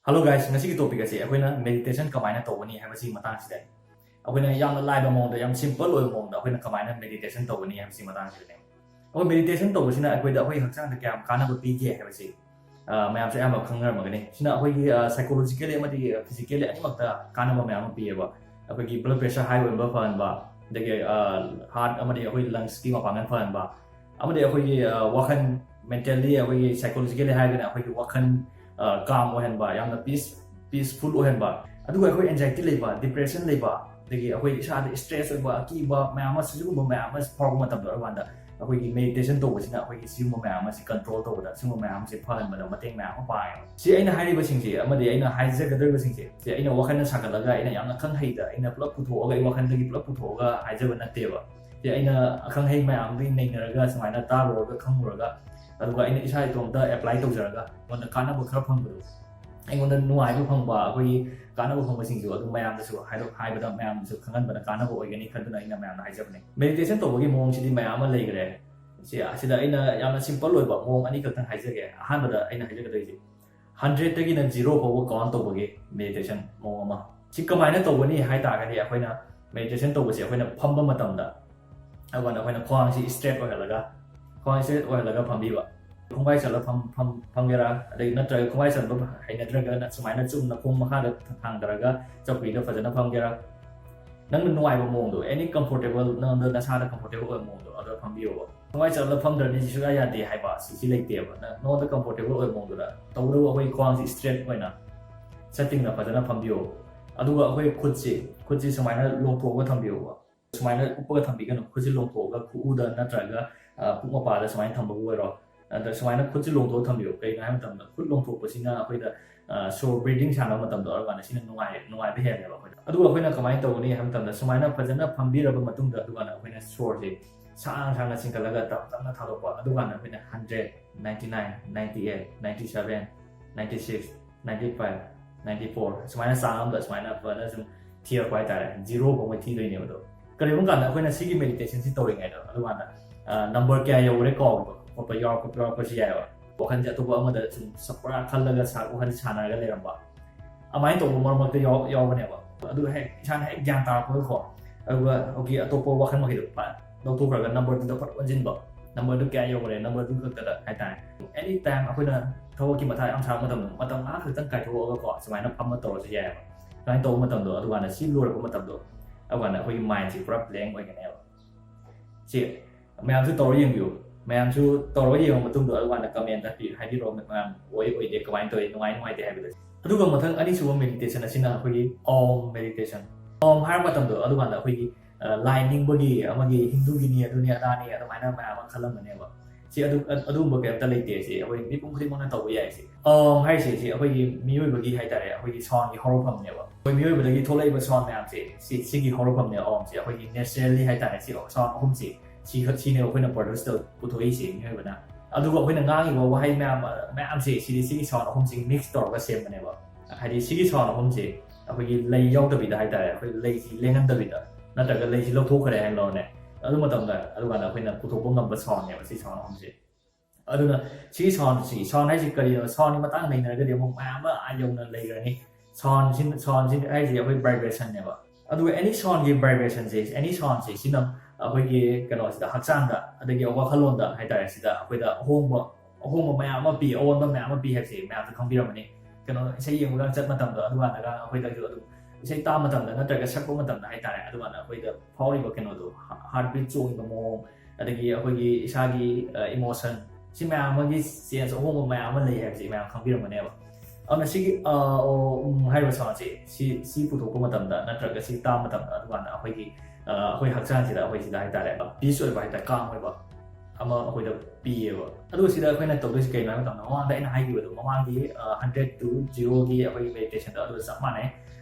Hello guys, ngasi topic asi akoina meditation kamaina tawani habasi matang sida. Akoina yamna live amount yam simple oi amount akoina kamaina meditation tawani habasi matang sida. Ako meditation tawasina akoida akoi hakchang da kyam kana ba pige habasi. Mayam se am khangar magani. Sina akoi psychologically amadi physically ani makta kana ba mayam piye ba. Akoi gi blood pressure high oi ba fan ba. Dagi heart amadi akoi lungs ki mapangan fan ba. Amadi akoi wakan mentally akoi psychologically high gana akoi wakan calm ohenba yamna peaceful ohenba aduga akoi anxiety leiba depression leiba dagi akoi isa stress oiba akiba mayama sijugo mayama problem matam do wanda akoi meditation to wasina akoi sijugo mayama si control to da sijugo mayama si phan ba mateng mayama pa si aina hairi ba singsi amadi aina haije ga ba singsi si aina wakan sakalaga aina yamna khang haida aina plug putho ga wakan dagi plug putho ga haije ba natte ba si aina khang hai mayam di neinaraga samaina taro ga khanguraga aduga ina isa itomda apply tawjaraga wanda kana ba khara phangbu aingonda nuai bu phangba akoi kana bu phangba singju adu mayam da su haibada mayam su khangan bana kana bu oigani khaduna ina mayam na haijabne meditation to bogi mong sidi mayam ma leigre si asida ina yamna simple loiba mong ani khatan haijage ahanbada ina haijaga dai 100 tagi na 0 ko count to bogi meditation mong ma si kamaina to bani hai ta ga ni akoina meditation to bosi akoina phamba matamda awana akoina khwang si straight oilaga khwang straight oilaga phambiba khungbai sala phamgera adai natra khungbai sala ba hai natraga na sumaina chum na khum makha da thang daraga chakri da fajana phamgera nang nuai ba mong do any comfortable nang da sa da comfortable mong do ada phambiyo khungbai sala phamdra ni su ya de hai ba si leite ba na no da comfortable mong do da tawdo ahoi khwang si straight oina setting na fajana phambiyo aduga ahoi khutsi sumaina longtho ga thambiyo ba sumaina uppa thambi ga khutsi longtho ga khu da natraga puma pa da sumaina thamba go ro ada sumaina khutsi longtho thambiyo kai na matam da khut longtho pasina akoi da so breathing sana matam da organ sina nungai be he ba adu akoi na kamai tawni ham tam da sumaina fajana phambi ra ba matung da adu na akoi na sore je sang na singkalaga ta tamna thalo pa adu na akoi na 100 99 98 97 96 95 94 sumaina sang da sumaina pa na sum tier kwai ta 0 ko mai thi doi ne ba do kare bang kan akoi na sigi meditation si tawri ngai da adu na number kya yo re ko apa yaw ko pro ko siya wakan ja to ba amada sum sapra khallaga sa wakan chana ga le ramba amai to mo mo te yaw ba ne ba adu he chan he gyan ta ko ko aduga oki atopo wakan mo hidu pa do to ga number to pat onjin ba number du kya yo re number du ka da hai ta anytime akoi na thaw ki mathai am sa matam a khu tang kai tho ga ko samai na pham ma to siya ba to matam do adu na si lu ko matam do awa na akoi mind si prap leng oi ga ne ba si mayam su to yin yu mayam su toro yi ma tung do wana comment ta pi hai di ro mayam oi de kawain toi nuai te hai bi adu ga mathang ani su meditation asina khoi om meditation om har ma tam do adu wana khoi lining bagi amagi hindu gi ni adu ni ada ni adu mana ma khalam ne ba si adu ba ke ta lai te si khoi ni pung khri mon na to yai si om hai si khoi mi yoi bagi hai ta re khoi son gi horo pham ne ba khoi mi yoi bagi tholai ba son mayam si gi horo pham ne om si khoi naturally hai ta re si son hum si si ne khoi na produce to putoi si ni ba na aduga khoi na ngang i ba hai ma si si son hum si mix to ga sem ne ba hai di si son hum si khoi gi lai yaw ta bi da hai ta khoi lai si lengan ta bi da na ta ga lai si lo thu khare han lo ne adu ma tam da adu ba na khoi na putho bong ngam ba son ne ba si son hum si adu na si son hai si kari son ni ma tang nei na ga de mo ma ayong na lai ga ni son sin ai si khoi vibration ne ba adu any son gi vibration si any son si sinam ꯑꯩꯈꯣꯏꯒꯤ ꯀꯩꯅꯣꯁꯤꯗ ꯍꯛꯆꯥꯡꯗ ꯑꯗꯒꯤ ꯋꯥꯈꯜꯂꯣꯟꯗ ꯍꯥꯏꯇꯥꯔꯦ ꯁꯤꯗ ꯑꯩꯈꯣꯏꯗ ꯑꯍꯣꯡꯕ ꯃꯌꯥꯝ ꯑꯃ ꯄꯤ ꯑꯑꯣꯟꯕ ꯃꯌꯥꯝ ꯑꯃ ꯄꯤ ꯍꯥꯏꯕꯁꯤ ꯃꯌꯥꯝꯁꯨ ꯈꯪꯕꯤꯔꯝꯃꯅꯤ ꯀꯩꯅꯣ ꯏꯁꯩ ꯌꯦꯡꯕꯒ ꯆꯠ ꯃꯇꯝꯗ ꯑꯗꯨꯀꯥꯟꯗꯒ ꯑꯩꯈꯣꯏꯗꯁꯨ ꯑꯗꯨꯝ ꯏꯁꯩ ꯇꯥꯕ ꯃꯇꯝꯗ ꯅꯠꯇ꯭ꯔꯒ ꯁꯛꯄ ꯃꯇꯝꯗ ꯍꯥꯏꯇꯥꯔꯦ ꯑꯗꯨꯀꯥꯟꯗ ꯑꯩꯈꯣꯏꯗ ꯐꯥꯎꯔꯤꯕ ꯀꯩꯅꯣꯗꯣ ꯍꯥꯔꯠ ꯕꯤꯠ ꯆꯣꯡꯉꯤꯕ ꯃꯑꯣꯡ ꯑꯗꯒꯤ ꯑꯩꯈꯣꯏꯒꯤ ꯏꯁꯥꯒꯤ ꯏꯃꯣꯁꯟ ꯁꯤ ꯃꯌꯥꯝ ꯑꯃꯒꯤ ꯆꯦꯟꯖ ꯑꯍꯣꯡꯕ ꯃꯌꯥꯝ ꯑꯃ ꯂꯩ ꯍꯥꯏꯕꯁꯤ ꯃꯌꯥꯝ ꯈꯪꯕꯤꯔꯝꯃꯅꯦꯕ ꯑꯗꯨꯅ ꯁꯤꯒꯤ ꯍꯥꯏꯔꯤꯕ ꯁꯥꯎꯟꯁꯤ ꯁꯤ ꯄꯨꯊꯣꯛꯄ ꯃꯇꯝꯗ ꯅꯠꯇ꯭ꯔꯒ ꯁꯤ ꯇꯥꯕ ꯃꯇꯝꯗ ꯑꯗꯨꯀꯥꯟꯗ ꯑꯩꯈꯣꯏ ꯍꯛꯆꯥꯡꯁꯤꯗ ꯑꯩꯈꯣꯏ ꯁꯤꯗ ꯍꯥꯏꯇꯥꯔꯦ ꯄꯤꯁ ꯑꯣꯏꯕ ꯍꯥꯏꯇꯥꯔꯦ ꯀꯥꯝ ꯑꯣꯏꯕ ꯑꯃ ꯑꯩꯈꯣꯏꯗ ꯄꯤꯌꯦꯕ ꯑꯗꯨꯒ ꯁꯤꯗ ꯑꯩꯈꯣꯏꯅ ꯇꯧꯗꯣꯏꯁꯤ ꯀꯩꯅꯣ ꯍꯥꯏꯕ ꯃꯇꯝꯗ ꯃꯃꯥꯡꯗ ꯑꯩꯅ ꯍꯥꯏꯈꯤꯕꯗꯣ ꯃꯃꯥꯡꯒꯤ 100 to 0ꯒꯤ ꯑꯩꯈꯣꯏꯒꯤ ꯃꯦꯗꯤꯇꯦꯁꯟꯗꯣ ꯑꯗꯨꯒ ꯆꯞ ꯃꯥꯟꯅꯩ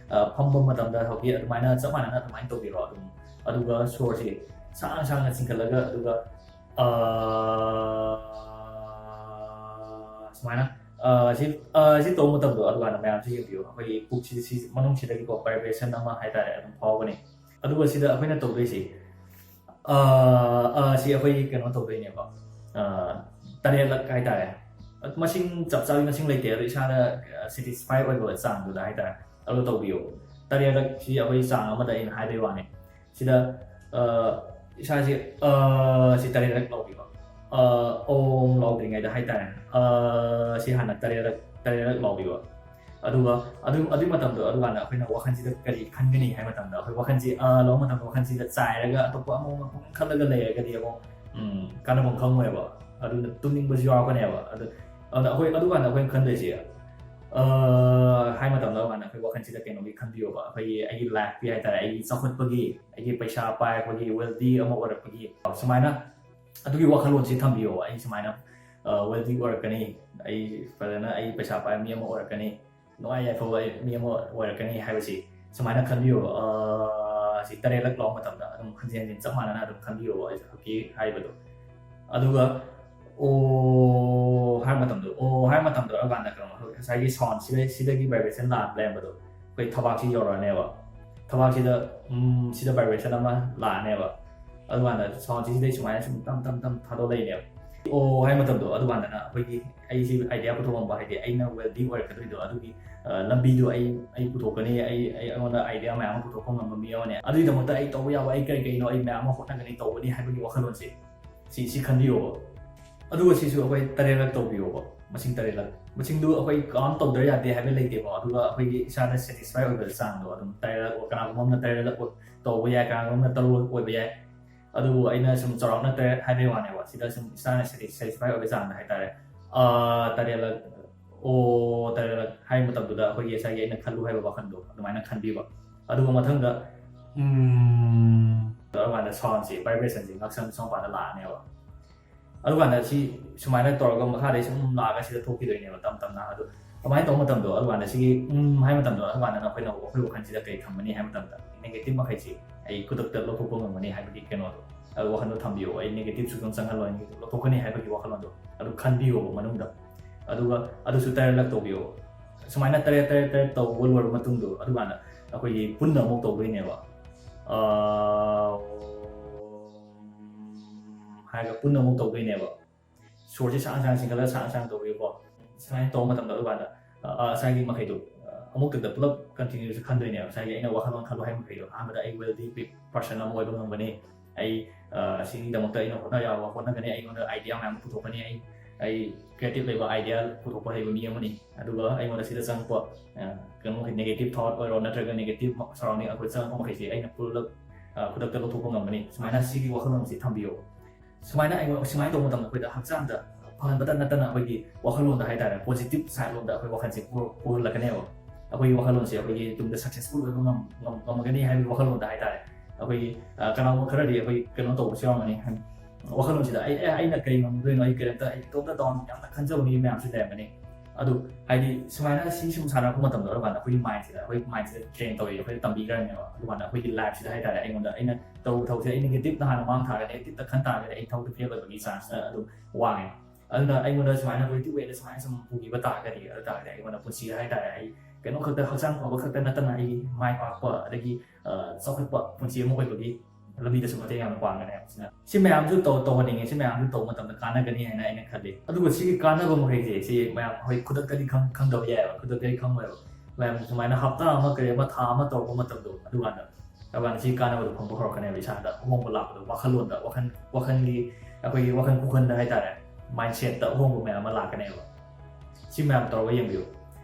ꯐꯝꯕ ꯃꯇꯝꯗ ꯍꯧꯖꯤꯛ ꯑꯗꯨꯃꯥꯏꯅ ꯆꯞ ꯃꯥꯟꯅꯅ ꯑꯗꯨꯃꯥꯏꯅ ꯇꯧꯕꯤꯔꯣ ꯑꯗꯨꯝ ꯑꯗꯨꯒ ꯁꯣꯔꯁꯤ ꯁꯥꯡꯅ ꯆꯤꯡꯈꯠꯂꯒ ꯑꯗꯨꯒ ꯁꯨꯃꯥꯏꯅ ꯁꯤ ꯇꯧꯕ ꯃꯇꯝꯗꯣ ꯑꯗꯨꯀꯥꯟꯗ ꯃꯌꯥꯝꯁꯤ ꯌꯦꯡꯕꯤꯌꯨ ꯑꯩꯈꯣꯏꯒꯤ ꯄꯨꯛꯁꯤ ꯃꯅꯨꯡꯁꯤꯗꯒꯤꯀꯣ ꯚꯥꯏꯕ꯭ꯔꯦꯁꯟ ꯑꯃ ꯍꯥꯏꯇꯥꯔꯦ ꯑꯗꯨꯝ ꯐꯥꯎꯒꯅꯤ ꯑꯗꯨꯒ ꯁꯤꯗ ꯑꯩꯈꯣꯏꯅ ꯇꯧꯗꯣꯏꯁꯤ ꯁꯤ ꯑꯩꯈꯣꯏ ꯀꯩꯅꯣ ꯇꯧꯗꯣꯏꯅꯦꯕ 3ꯂꯛ ꯍꯥꯏꯇꯥꯔꯦ ꯃꯁꯤꯡ ꯆꯞ ꯆꯥꯕꯤ ꯃꯁꯤꯡ ꯂꯩꯇꯦ ꯑꯗꯣ ꯏꯁꯥꯗ ꯁꯦꯇꯤꯁꯐꯥꯏ ꯑꯣꯏꯕ ꯆꯥꯡꯗꯨꯗ ꯍꯥꯏꯇꯥꯔꯦ ꯑꯗꯨ ꯇꯧꯕꯤꯌꯨ ꯇꯔꯦꯠꯂꯛꯁꯤ ꯑꯩꯈꯣꯏ ꯆꯥꯡ ꯑꯃꯗ ꯑꯩꯅ ꯍꯥꯏꯕꯒꯤ ꯋꯥꯅꯤ ꯁꯤꯗ ꯏꯁꯥꯁꯤ ꯁꯤ ꯇꯔꯦꯠꯂꯛ ꯂꯧꯕꯤꯕ ꯑꯣꯝ ꯂꯧꯗ꯭ꯔꯤꯉꯩꯗ ꯍꯥꯏꯇꯥꯔꯦ ꯁꯤ ꯍꯥꯟꯅ ꯇꯔꯦꯠꯂꯛ ꯂꯧꯕꯤꯕ ꯑꯗꯨꯒ ꯑꯗꯨꯒꯤ ꯃꯇꯝꯗꯣ ꯑꯗꯨꯀꯥꯟꯗ ꯑꯩꯈꯣꯏꯅ ꯋꯥꯈꯜꯁꯤꯗ ꯀꯔꯤ ꯈꯟꯒꯅꯤ ꯍꯥꯏꯕ ꯃꯇꯝꯗ ꯑꯩꯈꯣꯏ ꯋꯥꯈꯜꯁꯤ ꯂꯧꯕ ꯃꯇꯝꯗ ꯋꯥꯈꯜꯁꯤꯗ ꯆꯥꯏꯔꯒ ꯑꯇꯣꯞꯄ ꯑꯃ ꯈꯜꯂꯒ ꯂꯩꯔꯒꯗꯤ ꯑꯃꯨꯛ ꯀꯥꯟꯅꯐꯝ ꯈꯪꯉꯣꯏꯕ ꯑꯗꯨꯅ ꯇꯨꯝꯅꯤꯡꯕꯁꯨ ꯌꯥꯎꯔꯛꯀꯅꯦꯕ ꯑꯗꯨꯅ ꯑꯗꯨꯀꯥꯟꯗ ꯑꯩꯈꯣꯏꯅ ꯈꯟꯗꯣꯏꯁꯤ ꯍꯥꯏ ꯃꯇꯝꯗ ꯑꯗꯨꯀꯥꯟꯗ ꯑꯩꯈꯣꯏ ꯋꯥꯈꯜꯁꯤꯗ ꯀꯩꯅꯣꯒꯤ ꯈꯟꯕꯤꯌꯣꯕ ꯑꯩꯒꯤ ꯂꯥꯏꯐꯀꯤ ꯍꯥꯏꯇꯥꯔꯦ ꯑꯩꯒꯤ ꯆꯥꯎꯈꯠꯄꯒꯤ ꯑꯩꯒꯤ ꯄꯩꯁꯥ ꯄꯥꯏꯔꯛꯄꯒꯤ ꯋꯦꯜꯗꯤ ꯑꯃ ꯑꯣꯏꯔꯛꯄꯒꯤ ꯁꯨꯃꯥꯏꯅ ꯑꯗꯨꯒꯤ ꯋꯥꯈꯜꯂꯣꯟꯁꯤ ꯊꯝꯕꯤꯌꯣꯕ ꯑꯩ ꯁꯨꯃꯥꯏꯅ ꯋꯦꯜꯗꯤ ꯑꯣꯏꯔꯛꯀꯅꯤ ꯑꯩ ꯐꯖꯅ ꯑꯩ ꯄꯩꯁꯥ ꯄꯥꯏꯕ ꯃꯤ ꯑꯃ ꯑꯣꯏꯔꯛꯀꯅꯤ ꯅꯨꯡꯉꯥꯏ ꯌꯥꯏꯐꯕ ꯃꯤ ꯑꯃ ꯑꯣꯏꯔꯛꯀꯅꯤ ꯍꯥꯏꯕꯁꯤ ꯁꯨꯃꯥꯏꯅ ꯈꯟꯕꯤꯌꯣꯕ ꯁꯤ ꯇꯔꯦꯠꯂꯛ ꯂꯧꯕ ꯃꯇꯝꯗ ꯑꯗꯨꯝ ꯍꯟꯖꯤꯟ ꯍꯟꯖꯤꯟ ꯆꯞ ꯃꯥꯟꯅꯅ ꯑꯗꯨꯝ ꯈꯟꯕꯤꯌꯣꯕ ꯍꯧꯖꯤꯛꯀꯤ ꯍꯥꯏꯕꯗꯣ ꯑꯗꯨꯒ ꯑꯣ ꯍꯥꯏꯕ ꯃꯇꯝꯗꯣ ꯑꯗꯨꯀꯥꯟꯗ ꯀꯩꯅꯣ ꯉꯁꯥꯏꯒꯤ ꯁꯥꯎꯟ ꯁꯤꯗꯒꯤ ꯚꯥꯏꯕ꯭ꯔꯦꯁꯟ ꯂꯩꯔꯝꯕꯗꯣ ꯑꯩꯈꯣꯏ ꯊꯕꯥꯛꯁꯤ ꯌꯧꯔꯛꯑꯅꯦꯕ ꯊꯕꯥꯛꯁꯤꯗ ꯁꯤꯗ ꯚꯥꯏꯕ꯭ꯔꯦꯁꯟ ꯑꯃ ꯂꯥꯛꯑꯅꯦꯕ ꯑꯗꯨꯀꯥꯟꯗ ꯁꯥꯎꯟꯁꯤ ꯁꯤꯗꯩ ꯁꯨꯃꯥꯏꯅ ꯁꯨꯝ ꯇꯝ ꯊꯥꯗꯣꯛꯂꯛꯏꯅꯦꯕ ꯑꯣ ꯍꯥꯏꯕ ꯃꯇꯝꯗꯣ ꯑꯗꯨꯀꯥꯟꯗꯅ ꯑꯩꯈꯣꯏꯒꯤ ꯑꯩꯁꯤ ꯑꯥꯏꯗꯤꯌꯥ ꯄꯨꯊꯣꯛꯑꯝꯕ ꯍꯥꯏꯗꯤ ꯑꯩꯅ ꯋꯦꯜꯗꯤ ꯑꯣꯏꯔꯛꯀꯗꯣꯏꯗꯣ ꯑꯗꯨꯒꯤ ꯂꯝꯕꯤꯗꯣ ꯑꯩ ꯄꯨꯊꯣꯛꯀꯅꯤ ꯑꯩꯉꯣꯟꯗ ꯑꯥꯏꯗꯤꯌꯥ ꯃꯌꯥꯝ ꯑꯃ ꯄꯨꯊꯣꯛꯄ ꯉꯝꯕ ꯃꯤ ꯑꯃꯅꯦ ꯑꯗꯨꯒꯤꯗꯃꯛꯇ ꯑꯩ ꯇꯧꯕ ꯌꯥꯕ ꯑꯩ ꯀꯔꯤꯅꯣ ꯑꯩ ꯃꯌꯥꯝ ꯑꯃ ꯍꯣꯠꯅꯒꯅꯤ ꯇꯧꯒꯅꯤ ꯍꯥꯏꯕꯒꯤ ꯋꯥꯈꯜꯂꯣꯟꯁꯦ ꯁꯤ ꯈꯟꯕꯤꯌꯣꯕ ꯑꯗꯨꯒ ꯁꯤꯁꯨ ꯑꯩꯈꯣꯏ ꯇꯔꯦꯠꯂꯛ ꯇꯧꯕꯤꯌꯣꯕ ꯃꯁꯤꯡ ꯇꯔꯦꯠꯂꯛ ꯃꯁꯤꯡꯗꯨ ꯑꯩꯈꯣꯏ ꯀꯥꯎꯟ ꯇꯧꯗ꯭ꯔ ꯌꯥꯗꯦ ꯍꯥꯏꯕ ꯂꯩꯇꯦꯀꯣ ꯑꯗꯨꯒ ꯑꯩꯈꯣꯏꯒꯤ ꯏꯁꯥꯗ ꯁꯦꯇꯤꯁꯐꯥꯏ ꯑꯣꯏꯕ ꯆꯥꯡꯗꯣ ꯑꯗꯨꯝ ꯇꯔꯦꯠꯂꯛ ꯀꯅꯥꯒꯨꯝꯕ ꯑꯃꯅ ꯇꯔꯦꯠꯂꯛ ꯇꯧꯕ ꯌꯥꯏ ꯀꯅꯥꯒꯨꯝꯕ ꯑꯃꯅ ꯇꯔꯨꯛꯂꯛ ꯑꯣꯏꯕ ꯌꯥꯏ ꯑꯗꯨꯕꯨ ꯑꯩꯅ ꯁꯨꯝ ꯆꯥꯎꯔꯥꯛꯅ ꯇꯔꯦꯠ ꯍꯥꯏꯕꯒꯤ ꯋꯥꯅꯦꯕ ꯁꯤꯗ ꯁꯨꯝ ꯏꯁꯥꯅ ꯁꯦꯇꯤꯁꯐꯥꯏ ꯑꯣꯏꯕ ꯆꯥꯡꯗ ꯍꯥꯏꯇꯥꯔꯦ ꯇꯔꯦꯠꯂꯛ ꯇꯔꯦꯠꯂꯛ ꯍꯥꯏꯕ ꯃꯇꯝꯗꯨꯗ ꯑꯩꯈꯣꯏꯒꯤ ꯉꯁꯥꯏꯒꯤ ꯑꯩꯅ ꯈꯜꯂꯨ ꯍꯥꯏꯕ ꯋꯥꯈꯜꯗꯣ ꯑꯗꯨꯃꯥꯏꯅ ꯈꯟꯕꯤꯕ ꯑꯗꯨꯒ ꯃꯊꯪꯗ ꯑꯗꯨꯀꯥꯟꯗ ꯁꯥꯎꯟꯁꯤ ꯚꯥꯏꯕ꯭ꯔꯦꯁꯟꯁꯤ ꯉꯛꯁꯝ ꯃꯄꯥꯟꯗ ꯂꯥꯛꯑꯅꯦꯕ ꯑꯗꯨꯀꯥꯟꯗ ꯁꯤ ꯁꯨꯃꯥꯏꯅ ꯇꯧꯔꯒ ꯃꯈꯥꯗꯩ ꯁꯨꯝ ꯂꯥꯛꯑꯒ ꯁꯤꯗ ꯊꯣꯛꯈꯤꯗꯣꯏꯅꯦꯕ ꯇꯞꯅ ꯑꯗꯨ ꯑꯗꯨꯃꯥꯏꯅ ꯇꯧꯕ ꯃꯇꯝꯗꯣ ꯑꯗꯨꯀꯥꯟꯗ ꯁꯤꯒꯤ ꯍꯥꯏꯕ ꯃꯇꯝꯗꯣ ꯑꯗꯨꯀꯥꯟꯗꯅ ꯑꯩꯈꯣꯏ ꯋꯥꯈꯜꯁꯤꯗ ꯀꯔꯤ ꯊꯝꯒꯅꯤ ꯍꯥꯏꯕ ꯃꯇꯝꯗ ꯅꯦꯒꯦꯇꯤꯚ ꯃꯈꯩꯁꯤ ꯑꯩ ꯈꯨꯗꯛꯇ ꯂꯧꯊꯣꯛꯄ ꯉꯝꯒꯅꯤ ꯍꯥꯏꯕꯒꯤ ꯀꯩꯅꯣꯗꯣ ꯑꯗꯨ ꯋꯥꯈꯜꯗꯣ ꯊꯝꯕꯤꯌꯣ ꯑꯩ ꯅꯦꯒꯦꯇꯤꯚꯁꯨ ꯑꯗꯨꯝ ꯆꯪꯍꯜꯂꯣꯏ ꯂꯧꯊꯣꯛꯀꯅꯤ ꯍꯥꯏꯕꯒꯤ ꯋꯥꯈꯜꯂꯣꯟꯗꯣ ꯑꯗꯨ ꯈꯟꯕꯤꯌꯣꯕ ꯃꯅꯨꯡꯗ ꯑꯗꯨꯒ ꯑꯗꯨꯁꯨ ꯇꯔꯦꯠꯂꯛ ꯇꯧꯕꯤꯌꯣ ꯁꯨꯃꯥꯏꯅ ꯇꯔꯦꯠ ꯇꯧꯕ ꯂꯣꯏꯔꯕ ꯃꯇꯨꯡꯗꯣ ꯑꯗꯨꯀꯥꯟꯗ ꯑꯩꯈꯣꯏꯒꯤ ꯄꯨꯟꯅ ꯑꯃꯨꯛ ꯇꯧꯗꯣꯏꯅꯦꯕ ꯍꯥꯏꯔꯒ ꯄꯨꯟꯅ ꯑꯃꯨꯛ ꯇꯧꯗꯣꯏꯅꯦꯕ ꯁꯣꯔꯁꯤ ꯁꯥꯡ ꯆꯤꯡꯈꯠꯂꯒ ꯁꯥꯡ ꯇꯧꯕꯤꯌꯨꯀꯣ ꯁꯨꯃꯥꯏꯅ ꯇꯧꯕ ꯃꯇꯝꯗ ꯑꯗꯨꯀꯥꯟꯗ ꯉꯁꯥꯏꯒꯤ ꯃꯈꯩꯗꯣ ꯑꯃꯨꯛꯇꯗ ꯄꯨꯂꯞ ꯀꯟꯇꯤꯅ꯭ꯌꯨꯁ ꯈꯟꯗꯣꯏꯅꯦꯕ ꯉꯁꯥꯏꯒꯤ ꯑꯩꯅ ꯋꯥꯈꯜꯂꯣꯟ ꯈꯜꯂꯨ ꯍꯥꯏꯕ ꯃꯈꯩꯗꯣ ꯑꯍꯥꯟꯕꯗ ꯑꯩ ꯋꯦꯜꯗꯤ ꯄꯔꯁꯟ ꯑꯃ ꯑꯣꯏꯕ ꯉꯝꯒꯅꯤ ꯑꯩ ꯑꯁꯤꯒꯤꯗꯃꯛꯇ ꯑꯩꯅ ꯍꯣꯠꯅꯒꯅꯤ ꯑꯩꯉꯣꯟꯗ ꯑꯥꯏꯗꯤꯌꯥ ꯃꯌꯥꯝ ꯄꯨꯊꯣꯛꯀꯅꯤ ꯑꯩ ꯀ꯭ꯔꯤꯌꯦꯇꯤꯚ ꯂꯩꯕ ꯑꯥꯏꯗꯤꯌꯥ ꯄꯨꯊꯣꯛꯄ ꯍꯩꯕ ꯃꯤ ꯑꯃꯅꯤ ꯑꯗꯨꯒ ꯑꯩꯉꯣꯟꯗ ꯁꯤꯗ ꯆꯪꯉꯛꯄ ꯀꯩꯅꯣ ꯅꯦꯒꯦꯇꯤꯚ ꯊꯣꯠ ꯑꯣꯏꯔꯣ ꯅꯠꯇ꯭ꯔꯒ ꯅꯦꯒꯦꯇꯤꯚ ꯁꯔꯥꯎꯟꯗꯤꯡ ꯑꯩꯈꯣꯏ ꯆꯪꯉꯛꯄ ꯃꯈꯩꯁꯤ ꯑꯩꯅ ꯄꯨꯂꯞ ꯈꯨꯗꯛꯇ ꯂꯧꯊꯣꯛꯄ ꯉꯝꯒꯅꯤ ꯁꯨꯃꯥꯏꯅ ꯁꯤꯒꯤ ꯋꯥꯈꯜꯂꯣꯟꯁꯤ ꯊꯝꯕꯤꯌꯣ ꯁꯨꯃꯥꯏꯅ ꯇꯧꯕ ꯃꯇꯝꯗ ꯑꯩꯈꯣꯏꯗ ꯍꯛꯆꯥꯡꯗ ꯐꯍꯟꯕꯇ ꯅꯠꯇꯅ ꯑꯩꯈꯣꯏꯒꯤ ꯋꯥꯈꯜꯂꯣꯟꯗ ꯍꯥꯏꯇꯥꯔꯦ ꯄꯣꯖꯤꯇꯤꯚ ꯁꯥꯏꯠꯂꯣꯝꯗ ꯑꯩꯈꯣꯏ ꯋꯥꯈꯜꯁꯦ ꯄꯨꯍꯜꯂꯛꯀꯅꯦꯕ ꯑꯩꯈꯣꯏꯒꯤ ꯋꯥꯈꯜꯂꯣꯟꯁꯦ ꯑꯩꯈꯣꯏꯒꯤ ꯇꯨꯡꯗ ꯁꯛꯁꯦꯁꯐꯨꯜ ꯑꯣꯏꯕ ꯉꯝꯒꯅꯤ ꯍꯥꯏꯕꯒꯤ ꯋꯥꯈꯜꯂꯣꯟꯗ ꯍꯥꯏꯇꯥꯔꯦ ꯑꯩꯈꯣꯏꯒꯤ ꯀꯅꯥꯒꯨꯝꯕ ꯈꯔꯗꯤ ꯑꯩꯈꯣꯏ ꯀꯩꯅꯣ ꯇꯧꯕꯁꯨ ꯌꯥꯎꯔꯝꯒꯅꯤ ꯋꯥꯈꯜꯂꯣꯟꯁꯤꯗ ꯑꯩꯅ ꯀꯔꯤ ꯉꯝꯗꯣꯏꯅꯣ ꯑꯩ ꯀꯔꯤꯝꯇ ꯑꯩ ꯏꯇꯣꯝꯇ ꯗꯥꯎꯟ ꯌꯥꯝꯅ ꯈꯟꯖꯕ ꯃꯤ ꯃꯌꯥꯝꯁꯨ ꯂꯩꯔꯝꯒꯅꯤ ꯑꯗꯨ ꯍꯥꯏꯗꯤ ꯁꯨꯃꯥꯏꯅ ꯁꯨꯝ ꯁꯥꯟꯅꯔꯛꯄ ꯃꯇꯝꯗ ꯑꯗꯨꯀꯥꯟꯗ ꯑꯩꯈꯣꯏꯒꯤ ꯃꯥꯏꯟꯁꯤꯗ ꯇ꯭ꯔꯦꯟ ꯇꯧꯋꯤ ꯑꯩꯈꯣꯏꯗ ꯇꯝꯕꯤꯈ꯭ꯔꯅꯦꯕ ꯑꯗꯨꯀꯥꯟꯗ ꯑꯩꯈꯣꯏꯒꯤ ꯂꯥꯏꯐꯁꯤꯗ ꯍꯥꯏꯇꯥꯔꯦ ꯑꯩꯅ ꯇꯧꯕ ꯊꯕꯛꯁꯦ ꯑꯩ ꯅꯦꯒꯦꯇꯤꯚꯅ ꯍꯥꯟꯅ ꯃꯥꯡ ꯊꯥꯔꯒ ꯅꯦꯒꯦꯇꯤꯚꯇ ꯈꯟ ꯇꯥꯔꯒꯗꯤ ꯑꯩ ꯊꯕꯛꯇ ꯐꯦꯜ ꯑꯣꯏꯕꯒꯤ ꯆꯥꯟꯁ ꯑꯗꯨꯝ ꯋꯥꯡꯉꯦ ꯑꯗꯨꯅ ꯑꯩꯉꯣꯟꯗ ꯁꯨꯃꯥꯏꯅ ꯄꯣꯖꯤꯇꯤꯚ ꯋꯦꯗ ꯁꯨꯃꯥꯏꯅ ꯁꯨꯝ ꯄꯨꯈꯤꯕ ꯇꯥꯔꯒꯗꯤ ꯑꯩꯉꯣꯟꯗ ꯄꯨꯟꯁꯤꯗ ꯍꯥꯏꯇꯥꯔꯦ ꯑꯩ ꯀꯩꯅꯣ ꯈꯛꯇ ꯍꯛꯆꯥꯡ ꯐꯕ ꯈꯛꯇ ꯅꯠꯇꯅ ꯑꯩꯒꯤ ꯃꯥꯏ ꯄꯥꯛꯄ ꯑꯗꯒꯤ ꯆꯥꯎꯈꯠꯄ ꯄꯨꯟꯁꯤ ꯑꯃ ꯑꯣꯏꯕꯒꯤ ꯂꯝꯕꯤꯗꯁꯨ ꯃꯇꯦꯡ ꯌꯥꯝꯅ ꯄꯥꯡꯒꯅꯤ ꯍꯥꯏꯕꯁꯤꯅ ꯁꯤ ꯃꯌꯥꯝꯁꯨ ꯇꯧꯍꯟꯅꯤꯡꯉꯦ ꯁꯤ ꯃꯌꯥꯝꯁꯨ ꯇꯧꯕ ꯃꯇꯝꯗ ꯀꯥꯟꯅꯒꯅꯤ ꯍꯥꯏꯅ ꯑꯩꯅ ꯈꯜꯂꯤ ꯑꯗꯨꯒ ꯁꯤꯒꯤ ꯀꯥꯟꯅꯕ ꯃꯈꯩꯁꯦ ꯁꯤ ꯃꯌꯥꯝ ꯍꯣꯏ ꯈꯨꯗꯛꯇꯗꯤ ꯈꯪꯗꯕ ꯌꯥꯏꯑꯕ ꯈꯨꯗꯛꯇꯗꯤ ꯈꯪꯉꯣꯏꯕ ꯃꯌꯥꯝ ꯁꯨꯃꯥꯏꯅ ꯍꯞꯇꯥ ꯑꯃ ꯀꯔꯤ ꯑꯃ ꯊꯥ ꯑꯃ ꯇꯧꯔꯛꯄ ꯃꯇꯝꯗꯣ ꯑꯗꯨꯀꯥꯟꯗ ꯁꯤꯒꯤ ꯀꯥꯟꯅꯕꯗꯣ ꯐꯪꯕ ꯍꯧꯔꯛꯀꯅꯦꯕ ꯏꯁꯥꯗ ꯑꯍꯣꯡꯕ ꯂꯥꯛꯄꯗꯣ ꯋꯥꯈꯜꯂꯣꯟꯗ ꯋꯥꯈꯜꯒꯤ ꯑꯩꯈꯣꯏꯒꯤ ꯋꯥꯈꯜ ꯈꯨꯈꯟꯗ ꯍꯥꯏꯇꯥꯔꯦ ꯃꯥꯏꯟꯁꯦꯠꯇ ꯑꯍꯣꯡꯕ ꯃꯌꯥꯝ ꯑꯃ ꯂꯥꯛꯀꯅꯦꯕ ꯁꯤ ꯃꯌꯥꯝ ꯇꯧꯔꯒ ꯌꯦꯡꯕꯤꯌꯨ